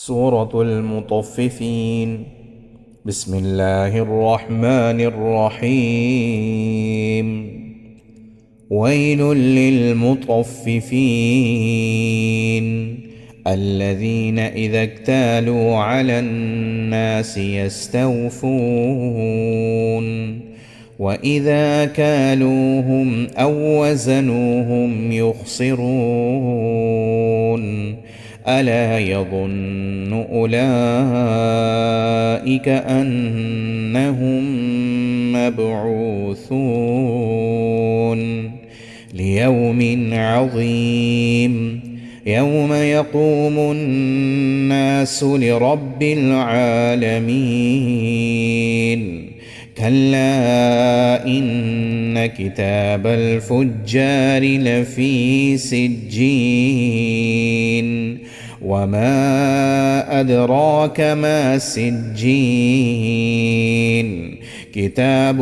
سورة المطففين. بسم الله الرحمن الرحيم. ويل للمطففين الذين إذا اكتالوا على الناس يستوفون وإذا كالوهم أو وزنوهم يخسرون ألا يظن أولئك أنهم مبعوثون ليوم عظيم يوم يقوم الناس لرب العالمين. كلا إن كتاب الفجار لفي سجين وما أدراك ما سجين كتاب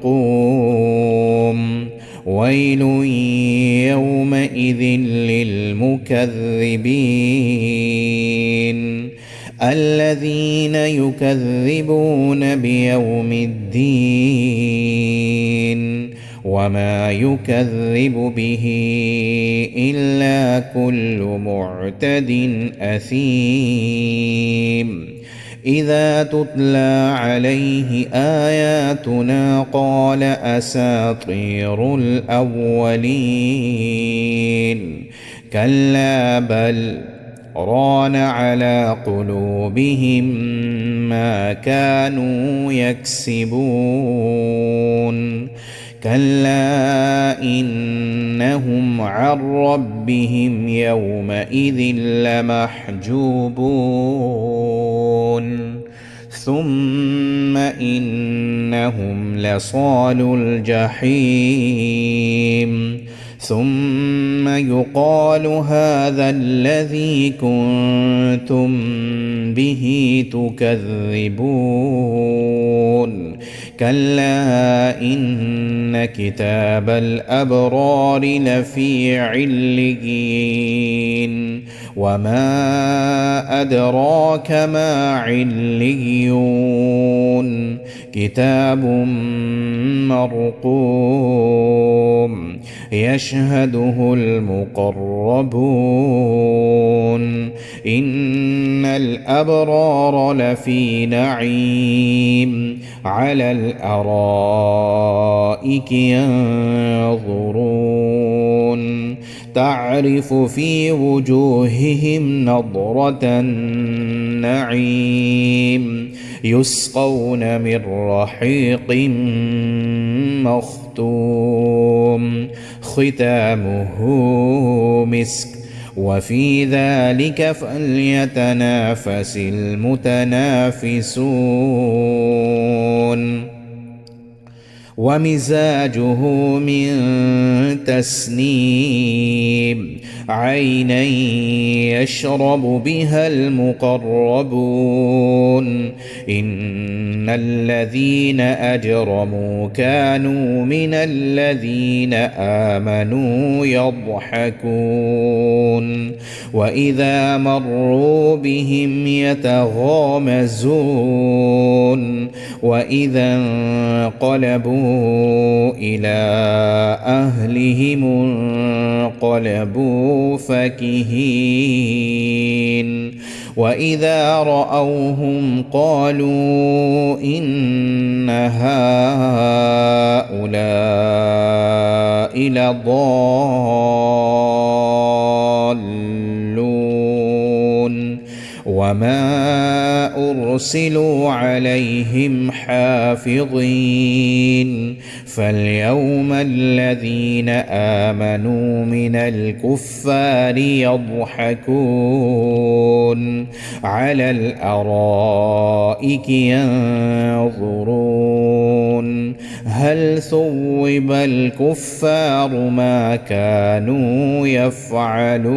مرقوم. ويل يومئذ للمكذبين الذين يكذبون بيوم الدين وما يكذب به إلا كل معتد أثيم. إذا تتلى عليه آياتنا قال أساطير الأولين. كلا بل ران على قلوبهم ما كانوا يكسبون. كلا إنهم عن ربهم يومئذ لمحجوبون ثم إنهم لصالو الجحيم ثم يقال هذا الذي كنتم به تكذبون. كلا إن كتاب الأبرار لفي عليين وما أدراك ما عليون كتاب مرقوم يشهده المقربون. إن الأبرار لفي نعيم على الأرائك ينظرون تعرف في وجوههم نضرة النعيم يسقون من رحيق مختوم ختامه مسك وفي ذلك فليتنافس المتنافسون. ومزاجه من تسنيم عينا يشرب بها المقربون. إن الذين أجرموا كانوا من الذين آمنوا يضحكون وإذا مروا بهم يتغامزون وإذا انقلبوا إلى أهلهم انقلبوا فكهين وإذا رأوهم قالوا إن هؤلاء لضالون وما أرسلوا عليهم حافظين. فاليوم الذين آمنوا من الكفار يضحكون على الأرائك ينظرون هل ثوب الكفار ما كانوا يفعلون.